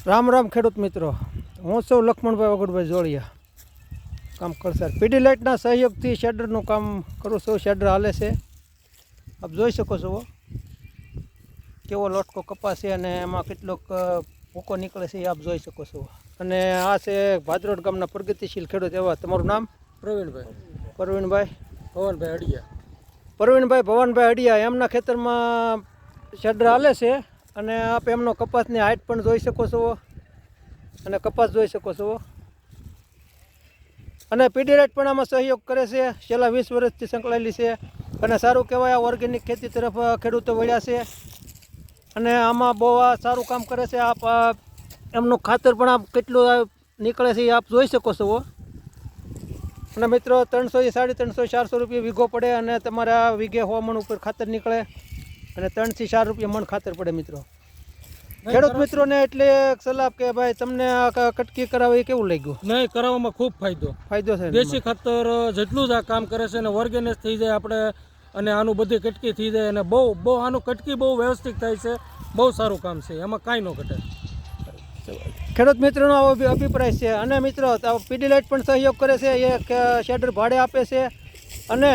રામ રામ ખેડૂત મિત્રો, હું છું લક્ષ્મણભાઈ વગડભાઈ જોડિયા, કામ કરસાર પીડીલાઇટના સહયોગથી શેડરનું કામ કરું છું. શેડર હાલે છે, આપ જોઈ શકો છો કેવો લોટકો કપાસ છે અને એમાં કેટલોક ભૂકો નીકળે છે એ આપ જોઈ શકો છો. અને આ છે ભાદરોડ ગામના પ્રગતિશીલ ખેડૂત એવા, તમારું નામ? પ્રવીણભાઈ ભવનભાઈ અડિયા. એમના ખેતરમાં શેડર હાલે છે અને આપ એમનો કપાસની હાઇટ પણ જોઈ શકો છો અને કપાસ જોઈ શકો છો. અને પીડીલાઇટ પણ આમાં સહયોગ કરે છે, છેલ્લા 20 વર્ષથી સંકળાયેલી છે અને સારું કહેવાય. આ ઓર્ગેનિક ખેતી તરફ ખેડૂતો વળ્યા છે અને આમાં બહુ સારું કામ કરે છે. આપ એમનું ખાતર પણ આપ કેટલું નીકળે છે એ આપ જોઈ શકો છો. અને મિત્રો 300 થી 350 400 રૂપિયા વીઘો પડે અને તમારા વીઘે 100 મણ ઉપર ખાતર નીકળે અને 3 થી 4 રૂપિયા મણ ખાતર પડે. મિત્રો ખેડૂત મિત્રોને એટલે સલાહ કે ભાઈ તમને આ કટકી કરાવી કેવું લાગ્યું? નહીં, કરાવવામાં ખૂબ ફાયદો છે. દેશી ખાતર જેટલું જ આ કામ કરે છે અને ઓર્ગેનિક થઈ જાય આપણે, અને આનું બધી કટકી થઈ જાય અને બહુ આનું કટકી બહુ વ્યવસ્થિત થાય છે. બહુ સારું કામ છે, એમાં કાંઈ ન ઘટે. ખેડૂત મિત્રોનો આવો અભિપ્રાય છે. અને મિત્રો પીડીલાઇટ પણ સહયોગ કરે છે, એ શેડર ભાડે આપે છે અને